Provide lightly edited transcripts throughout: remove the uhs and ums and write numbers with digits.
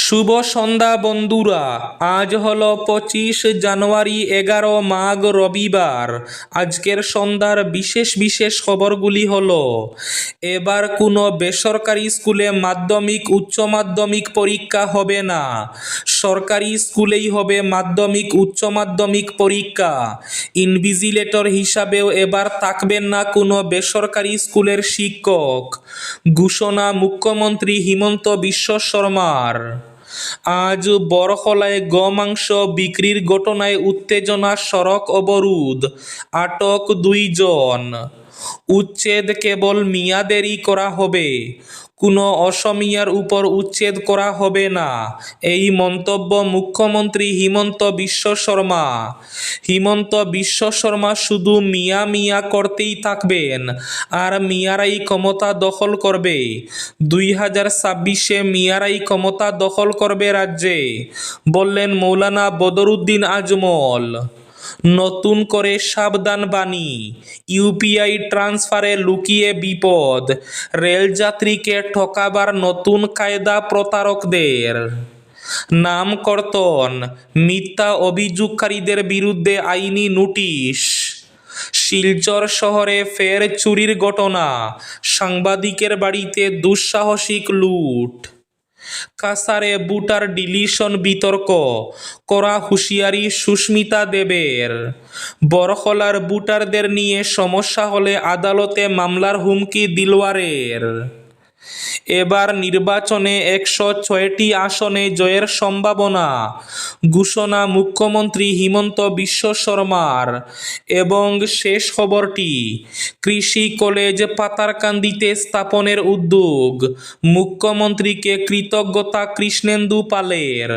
শুভ সন্ধ্যা বন্ধুরা। আজ হলো 25 জানুয়ারি, 11 মাঘ, রবিবার। আজকের সন্ধ্যার বিশেষ বিশেষ খবরগুলি হলো: এবার কোনো বেসরকারি স্কুলে মাধ্যমিক উচ্চ মাধ্যমিক পরীক্ষা হবে না, সরকারি স্কুলেই হবে মাধ্যমিক উচ্চ মাধ্যমিক পরীক্ষা। ইনভিজিলেটর হিসাবেও এবার থাকবেন না কোনো বেসরকারি স্কুলের শিক্ষক, ঘোষণা মুখ্যমন্ত্রী হিমন্ত বিশ্ব শর্মার। আজ বড়খলায় গোমাংস বিক্রির ঘটনায় উত্তেজনা, সড়ক অবরোধ, আটক 2 জন। উচ্ছেদ কেবল মিয়াদেরই করা হবে, কোনো অসমিয়ার উপর উচ্ছেদ করা হবে না, এই মন্তব্য মুখ্যমন্ত্রী হিমন্ত বিশ্ব শর্মা। হিমন্ত বিশ্ব শর্মা শুধু মিয়া মিয়া করতেই থাকবেন, আর মিয়ারাই ক্ষমতা দখল করবে। 2026-এ মিয়ারাই ক্ষমতা দখল করবে রাজ্যে, বললেন মৌলানা বদরুদ্দিন আজমল। নতুন করে সাবধান বাণী, ইউপিআই ট্রান্সফারে লুকিয়ে বিপদ, রেলযাত্রীকে ঠকাবার নতুন কায়দা প্রতারকদের। নাম কর্তন, মিথ্যা অভিযোগকারীদের বিরুদ্ধে আইনি নোটিশ। শিলচর শহরে ফের চুরির ঘটনা, সাংবাদিকের বাড়িতে দুঃসাহসিক লুট। কাসারে ভোটার ডিলিশন বিতর্ক, কড়া হুঁশিয়ারি সুস্মিতা দেবের। বড়খলার ভোটারদের নিয়ে সমস্যা হলে আদালতে মামলার হুমকি দিলওয়ারের। এবার নির্বাচনে 106টি আসনে জয়ের সম্ভাবনা, ঘোষণা মুখ্যমন্ত্রী হিমন্ত বিশ্ব শর্মার। এবং শেষ খবরটি, কৃষি কলেজ পাতারকান্দিতে স্থাপনের উদ্যোগ, মুখ্যমন্ত্রীকে কৃতজ্ঞতা কৃষ্ণেন্দু পালের।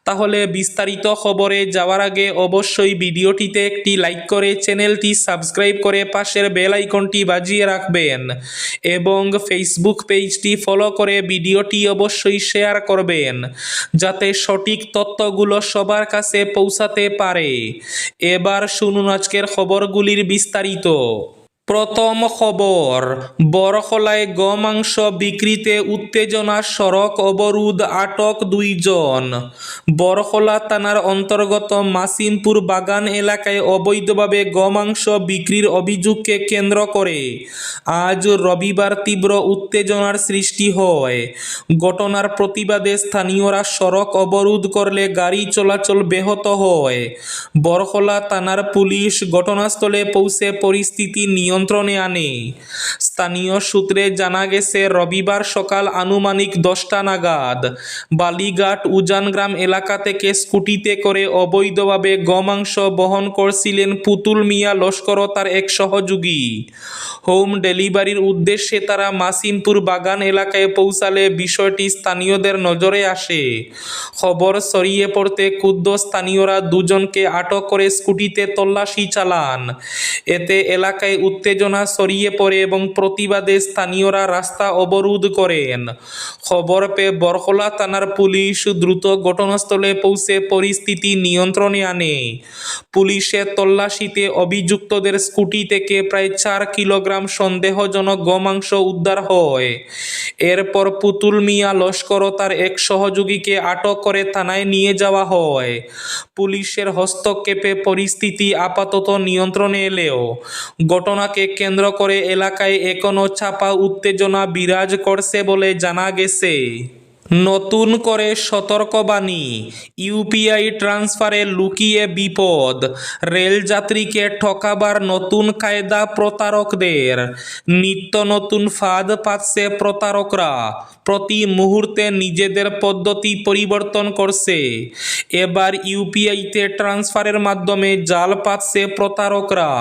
তাহলে বিস্তারিত খবরে যাওয়ার আগে অবশ্যই ভিডিওটিতে একটি লাইক করে চ্যানেলটি সাবস্ক্রাইব করে পাশের বেল আইকনটি বাজিয়ে রাখবেন এবং ফেসবুক পেজটি ফলো করে ভিডিওটি অবশ্যই শেয়ার করবেন, যাতে সঠিক তথ্যগুলো সবার কাছে পৌঁছাতে পারে। এবার শুনুন আজকের খবরগুলির বিস্তারিত। প্রথম খবর, বড়খলায় গোমাংস বিক্রিতে উত্তেজনা, সড়ক অবরোধ, আটক 2 জন। বড়খলা থানার অন্তর্গত মাসিমপুর বাগান এলাকায় অবৈধভাবে গোমাংস বিক্রির অভিযোগকে কেন্দ্র করে আজ রবিবার তীব্র উত্তেজনার সৃষ্টি হয়। ঘটনার প্রতিবাদে স্থানীয়রা সড়ক অবরোধ করলে গাড়ি চলাচল ব্যাহত হয়। বড়খলা থানার পুলিশ ঘটনাস্থলে পৌঁছে পরিস্থিতি নিয়ন্ত্রণে আনে। স্থানীয় সূত্রে জানা গেছে, রবিবার সকাল আনুমানিক 10টা নাগাদ বালিঘাট উজানগ্রাম এলাকা থেকে স্কুটিতে করে অবৈধভাবে গোমাংস বহন করছিলেন পুতুল মিয়া লস্কর ও তার এক সহযোগী। হোম ডেলিভারির উদ্দেশ্যে তারা মাসিমপুর বাগান এলাকায় পৌঁছালে বিষয়টি স্থানীয়দের নজরে আসে। খবর ছড়িয়ে পড়তে ক্ষুব্ধ স্থানীয়রা 2 জনকে আটক করে স্কুটিতে তল্লাশি চালান। এতে এলাকায় উত্তেজনা ছড়িয়ে পড়ে এবং প্রতিবাদে স্থানীয়রা রাস্তা অবরোধ করেন। খবর পেয়ে বড়খলা থানার পুলিশ দ্রুত ঘটনাস্থলে পৌঁছে পরিস্থিতি নিয়ন্ত্রণে আনে। পুলিশের তল্লাশিতে অভিযুক্তদের স্কুটি থেকে প্রায় 4 কিলোগ্রাম সন্দেহজনক গোমাংস উদ্ধার হয়। এরপর পুতুল মিয়া লস্কর ও তার এক সহযোগীকে আটক করে থানায় নিয়ে যাওয়া হয়। পুলিশের হস্তক্ষেপে পরিস্থিতি আপাতত নিয়ন্ত্রণে এলেও ঘটনাকে কেন্দ্র করে এলাকায় এখনো চাপা উত্তেজনা বিরাজ করছে বলে জানা গেছে। নতুন করে সতর্কবাণী, ইউপিআই ট্রান্সফারে লুকিয়ে বিপদ, রেলযাত্রীকে ঠকাবার নতুন কায়দা প্রতারকদের। নিত্য নতুন ফাঁদ পাতছে প্রতারকরা, প্রতি মুহূর্তে নিজেদের পদ্ধতি পরিবর্তন করছে। এবার ইউপিআইতে ট্রান্সফারের মাধ্যমে জাল পাতছে প্রতারকরা।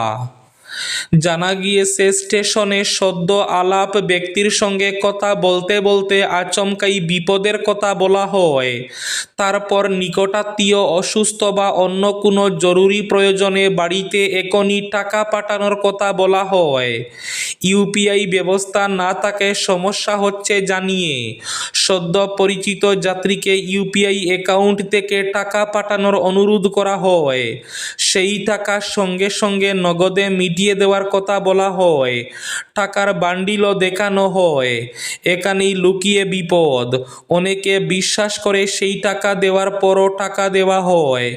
জানা গিয়েছে, স্টেশনে সদ্য আলাপ ব্যক্তির সঙ্গে কথা বলতে বলতে আচমকাই বিপদের কথা বলা হয়। তারপর নিকটাত্মীয় অসুস্থ বা অন্য কোনো জরুরি প্রয়োজনে বাড়িতে এখনই টাকা পাঠানোর কথা বলা হয়। ইউপিআই ব্যবস্থা না থাকায় সমস্যা হচ্ছে জানিয়ে সদ্য পরিচিত যাত্রীকে ইউপিআই অ্যাকাউন্ট থেকে টাকা পাঠানোর অনুরোধ করা হয়। সেই টাকা সঙ্গে সঙ্গে নগদে মিটিয়ে দিয়ে দেওয়ার কথা বলা হয়, টাকার বান্ডিলও দেখানো হয়। এখানেই লুকিয়ে বিপদ। অনেকে বিশ্বাস করে সেই টাকা দেওয়ার পরও টাকা দেওয়া হয়,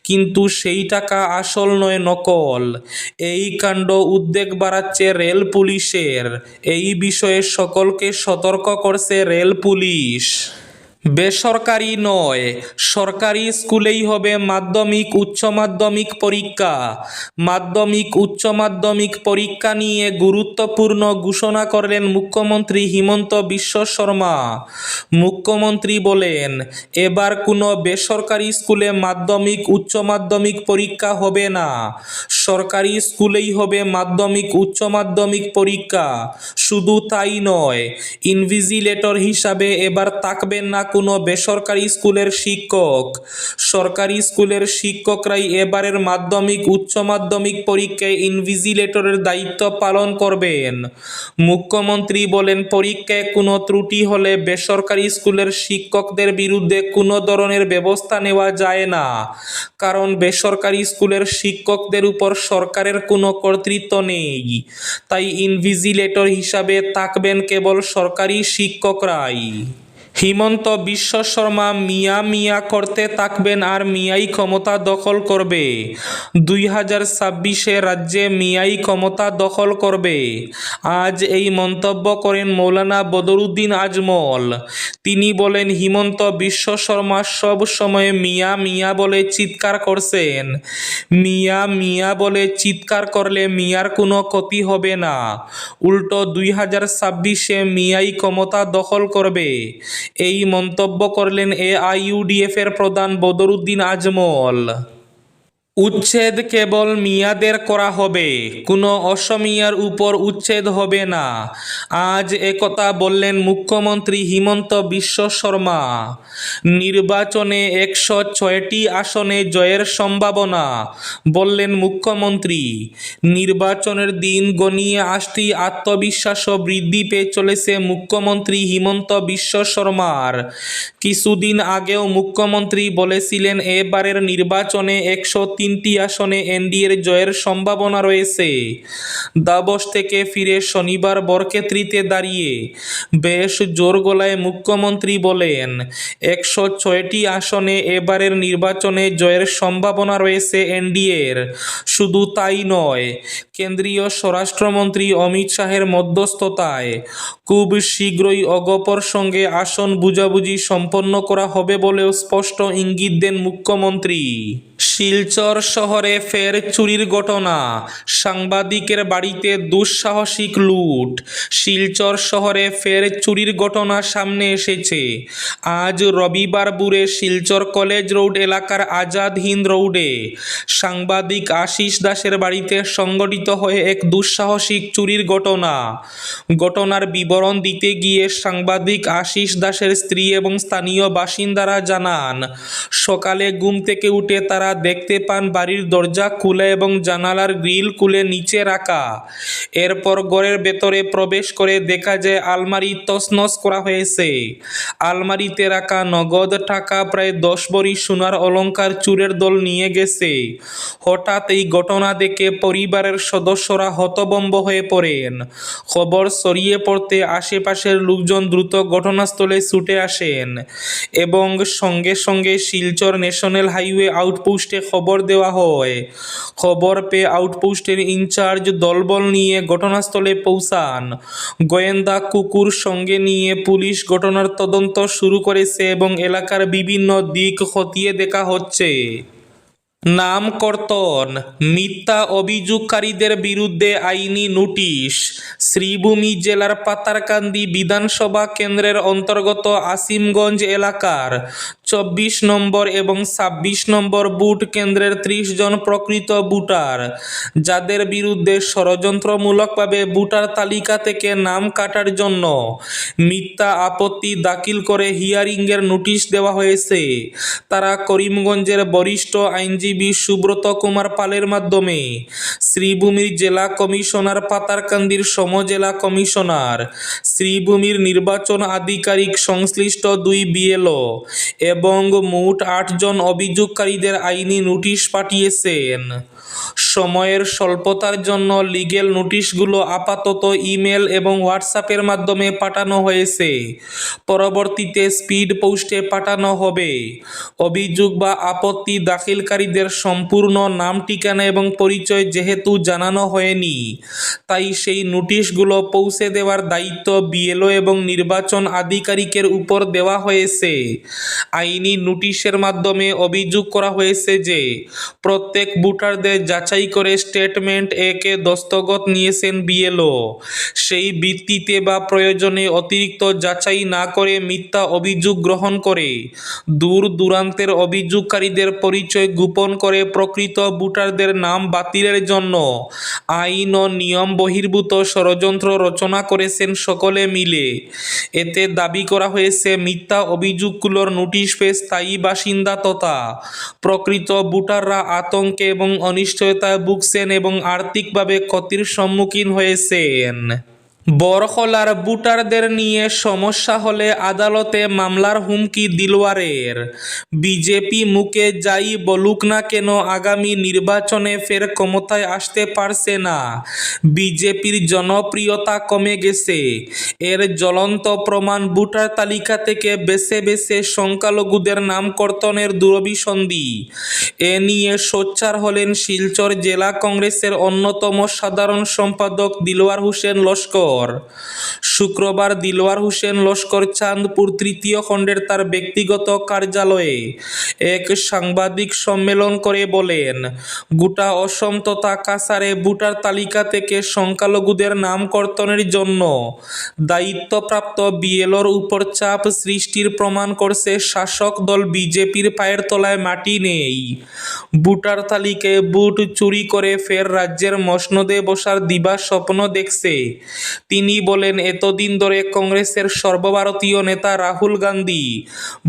কিন্তু সেই টাকা আসল নয়, নকল। এই কাণ্ড উদ্বেগ বাড়াচ্ছে রেল পুলিশের। এই বিষয়ে সকলকে সতর্ক করছে রেল পুলিশ। বেসরকারি নয়, সরকারি স্কুলেই হবে মাধ্যমিক উচ্চ মাধ্যমিক পরীক্ষা। মাধ্যমিক উচ্চ মাধ্যমিক পরীক্ষা নিয়ে গুরুত্বপূর্ণ ঘোষণা করলেন মুখ্যমন্ত্রী হিমন্ত বিশ্ব শর্মা। মুখ্যমন্ত্রী বলেন, এবার কোনো বেসরকারি স্কুলে মাধ্যমিক উচ্চ মাধ্যমিক পরীক্ষা হবে না। সরকারি স্কুলেই হবে মাধ্যমিক উচ্চ মাধ্যমিক পরীক্ষা। শুধু তাই নয়, ইনভিজিলেটর হিসাবে এবার থাকবেন না কোনো বেসরকারি স্কুলের শিক্ষক। সরকারি স্কুলের শিক্ষকরাই এবারের মাধ্যমিক উচ্চ মাধ্যমিক পরীক্ষায় ইনভিজিলেটরের দায়িত্ব পালন করবেন। মুখ্যমন্ত্রী বলেন, পরীক্ষায় কোনো ত্রুটি হলে বেসরকারি স্কুলের শিক্ষকদের বিরুদ্ধে কোনো ধরনের ব্যবস্থা নেওয়া যায় না, কারণ বেসরকারি স্কুলের শিক্ষকদের উপর সরকারের কোনো কর্তৃত্ব নেই। তাই ইনভিজিলেটর হিসাবে থাকবেন কেবল সরকারি শিক্ষকরাই। হিমন্ত বিশ্ব শর্মা মিয়া মিয়া করতে থাকবেন আর মিয়াই ক্ষমতা দখল করবে। 2026-এ রাজ্যে মিয়াই ক্ষমতা দখল করবে। আজ এই মন্তব্য করেন মৌলানা বদরুদ্দিন আজমল। তিনি বলেন, হিমন্ত বিশ্ব শর্মা সব সময় মিয়া মিয়া বলে চিৎকার করছেন। মিয়া মিয়া বলে চিৎকার করলে মিয়ার কোনো ক্ষতি হবে না, উল্টো 2026-এ মিয়াই ক্ষমতা দখল করবে। এই মন্তব্য করলেন AIUDF-এর প্রধান বদরুদ্দিন আজমল। উচ্ছেদ কেবল মিয়াদের করা হবে, কোনো অসমিয়ার উপর উচ্ছেদ হবে না। আজ একথা বললেন মুখ্যমন্ত্রী হিমন্ত বিশ্ব শর্মা। নির্বাচনে 106টি আসনে জয়ের সম্ভাবনা, বললেন মুখ্যমন্ত্রী। নির্বাচনের দিন গনিয়ে আসতেই আত্মবিশ্বাসও বৃদ্ধি পেয়ে চলেছে মুখ্যমন্ত্রী হিমন্ত বিশ্ব শর্মার। কিছুদিন আগেও মুখ্যমন্ত্রী বলেছিলেন, এবারের নির্বাচনে 103টি আসনে এনডিএর জয়ের সম্ভাবনা রয়েছে। দাভোস থেকে ফিরে শনিবার বরক্ষেত্রীতে দাঁড়িয়ে বেশ জোর গলায় মুখ্যমন্ত্রী বলেন, 106টি আসনে এবারের নির্বাচনে জয়ের সম্ভাবনা রয়েছে এনডিএর। শুধু তাই নয়, কেন্দ্রীয় স্বরাষ্ট্রমন্ত্রী অমিত শাহের মধ্যস্থতায় খুব শীঘ্রই অগপর সঙ্গে আসন বুঝাবুঝি সম্পন্ন করা হবে বলেও স্পষ্ট ইঙ্গিত দেন মুখ্যমন্ত্রী। শিলচর শহরে ফের চুরির ঘটনা, সাংবাদিকের বাড়িতে দুঃসাহসিক লুট। শিলচর শহরে ফের চুরির ঘটনা সামনে এসেছে। আজ রবিবার ভোরে শিলচর কলেজ রোড এলাকার আজাদ হিন্দ রোডে সাংবাদিক আশিস দাসের বাড়িতে সংঘটিত হয়ে এক দুঃসাহসিক চুরির ঘটনা। ঘটনার বিবরণ দিতে গিয়ে সাংবাদিক আশিস দাসের স্ত্রী এবং স্থানীয় বাসিন্দারা জানান, সকালে ঘুম থেকে উঠে তারা দেখতে পান বাড়ির দরজা খুলে এবং জানালার গ্রিল খুলে নিচে রাখা। এরপর ঘরের ভেতরে প্রবেশ করে দেখা যায় আলমারি তছনছ করা হয়েছে। আলমারিতে রাখা নগদ টাকা প্রায় 10 ভরি সোনার অলংকার চোরের দল নিয়ে গেছে। হঠাৎ এই ঘটনা দেখে পরিবারের সদস্যরা হতভম্ব হয়ে পড়েন। খবর ছড়িয়ে পড়তে আশেপাশের লোকজন দ্রুত ঘটনাস্থলে ছুটে আসেন এবং সঙ্গে সঙ্গে শিলচর ন্যাশনাল হাইওয়ে আউটপোস্টে খবর দেওয়া হয়। খবর পেয়ে আউটপোস্টের ইনচার্জ দলবল নিয়ে ঘটনাস্থলে পৌঁছান। গোয়েন্দা কুকুর সঙ্গে নিয়ে পুলিশ ঘটনার তদন্ত শুরু করেছে এবং এলাকার বিভিন্ন দিক খতিয়ে দেখা হচ্ছে। নাম কর্তন, মিথ্যা অভিযোগকারীদের বিরুদ্ধে আইনি নোটিশ। শ্রীভূমি জেলার পাতারকান্দি বিধানসভা কেন্দ্রের অন্তর্গত আসিমগঞ্জ এলাকার 24 নম্বর এবং 26 নম্বর বুথ কেন্দ্রের 30 জন প্রকৃত ভোটার, যাদের বিরুদ্ধে ষড়যন্ত্রমূলকভাবে ভোটার তালিকা থেকে নাম কাটার জন্য মিথ্যা আপত্তি দাখিল করে হিয়ারিংয়ের নোটিশ দেওয়া হয়েছে, তারা করিমগঞ্জের বরিষ্ঠ আইনজীবী আইনজীবী সুব্রত কুমার পালের মাধ্যমে শ্রীভূমির জেলা কমিশনার, পাতারকান্দির সমজেলা কমিশনার, শ্রীভূমির নির্বাচন আধিকারিক, সংশ্লিষ্ট 2 বিএলও এবং মোট 8 জন অভিযোগকারীদের আইনি নোটিশ পাঠিয়েছেন। সময়ের স্বল্পতার জন্য লিগেল নোটিশগুলো আপাতত ইমেল এবং হোয়াটসঅ্যাপের মাধ্যমে পাঠানো হয়েছে। পরবর্তীতে স্পিড পোস্টে পাঠানো হবে। অভিযোগ বা আপত্তি দাখিলকারীদের সম্পূর্ণ নাম, ঠিকানা এবং পরিচয় যেহেতু জানানো হয়নি, তাই সেই নোটিশগুলো পৌঁছে দেওয়ার দায়িত্ব বিএলও এবং নির্বাচন আধিকারিকের উপর দেওয়া হয়েছে। আইনি নোটিশের মাধ্যমে অভিযোগ করা হয়েছে যে প্রত্যেক ভোটারদের যাচাই করে স্টেটমেন্ট একে দস্তখত নিয়েছেন বিএলও। সেই ভিত্তিতে বা প্রয়োজনে অতিরিক্ত যাচাই না করে মিথ্যা অভিযোগ গ্রহণ করে দূর দূরান্তের অভিযোগকারীদের পরিচয় গোপন করে প্রকৃত ভোটারদের নাম বাতিলের জন্য আইন ও নিয়ম বহির্ভূত ষড়যন্ত্র রচনা করেছেন সকলে মিলে। এতে দাবি করা হয়েছে মিথ্যা অভিযোগগুলোর নোটিশ পেয়ে স্থায়ী বাসিন্দা তথা প্রকৃত ভোটাররা আতঙ্কে এবং অনিশ্চয়তায় ভুগছেন এবং আর্থিকভাবে ক্ষতির সম্মুখীন হয়েছেন। বরখলার ভোটারদের নিয়ে সমস্যা হলে আদালতে মামলার হুমকি দিলওয়ারের। বিজেপি মুখে যাই বলুক না কেন আগামী নির্বাচনে ফের ক্ষমতায় আসতে পারছে না। বিজেপির জনপ্রিয়তা কমে গেছে। এর জ্বলন্ত প্রমাণ ভোটার তালিকা থেকে বেছে বেছে সংখ্যালঘুদের নাম কর্তনের দুরভিসন্ধি। এ নিয়ে সোচ্চার হলেন শিলচর জেলা কংগ্রেসের অন্যতম সাধারণ সম্পাদক দিলওয়ার হোসেন লস্কর। শুক্রবার দিলওয়ার হোসেন লস্কর চাঁদপুর 3য় খণ্ডের তার ব্যক্তিগত কার্যালয়ে এক সাংবাদিক সম্মেলন করে বলেন, গোটা অসম তথা কাছাড়ে ভোটার তালিকা থেকে সংখ্যালঘুদের নাম কর্তনের জন্য দায়িত্বপ্রাপ্ত বিএলওর উপর চাপ সৃষ্টির প্রমাণ করছে শাসক দল বিজেপির পায়ের তলায় মাটি নেই। ভোটার তালিকায় ভোট চুরি করে ফের রাজ্যের মসনদে বসার দিবা স্বপ্ন দেখছে। তিনি বলেন, এতদিন ধরে কংগ্রেসের সর্বভারতীয় নেতা রাহুল গান্ধী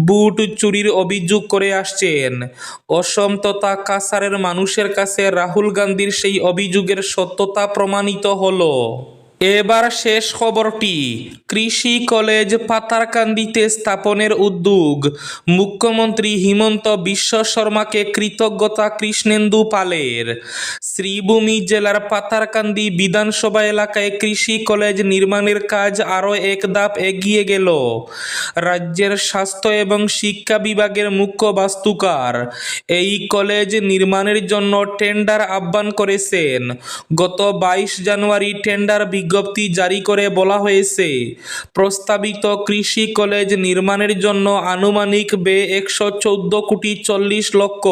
ভোট চুরির অভিযোগ করে আসছেন। অসম তথা কাছাড়ের মানুষের কাছে রাহুল গান্ধীর সেই অভিযোগের সত্যতা প্রমাণিত হলো। এবার শেষ খবরটি, কৃষি কলেজ পাতারকান্দিতে স্থাপনের উদ্যোগ। মুখ্যমন্ত্রী হিমন্ত বিশ্ব শর্মাকে কৃতজ্ঞতা কৃষ্ণেন্দু পালের। শ্রীভূমি জেলার পাতারকান্দি বিধানসভা এলাকায় কৃষি কলেজ নির্মাণের কাজ আরও এক ধাপ এগিয়ে গেল। রাজ্যের স্বাস্থ্য এবং শিক্ষা বিভাগের মুখ্য বাস্তুকার এই কলেজ নির্মাণের জন্য টেন্ডার আহ্বান করেছেন। গত 22 জানুয়ারি টেন্ডার বিজ্ঞপ্তি জারি করে বলা হয়েছে, প্রস্তাবিত কৃষি কলেজ নির্মাণের জন্য আনুমানিক ব্যয় 114 কোটি 40 লক্ষ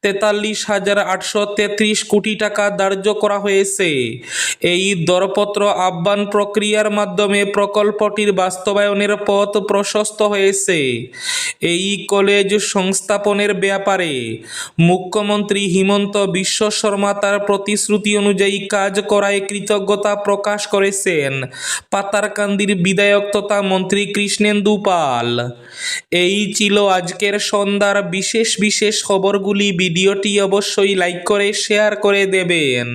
43,833 কোটি টাকা ধার্য করা হয়েছে। এই দরপত্র আহ্বান প্রক্রিয়ার মাধ্যমে প্রকল্পটির বাস্তবায়নের পথ প্রশস্ত হয়েছে। এই কলেজ সংস্থাপনের ব্যাপারে মুখ্যমন্ত্রী হিমন্ত বিশ্ব শর্মা তার প্রতিশ্রুতি অনুযায়ী কাজ করায় কৃতজ্ঞতা প্রকাশ করেছেন পাতারকান্দির বিধায়ক তথা মন্ত্রী কৃষ্ণেন্দু পাল। এই ছিল আজকের সন্ধ্যার বিশেষ খবরগুলি। ভিডিওটি অবশ্যই লাইক করে শেয়ার করে দেবেন।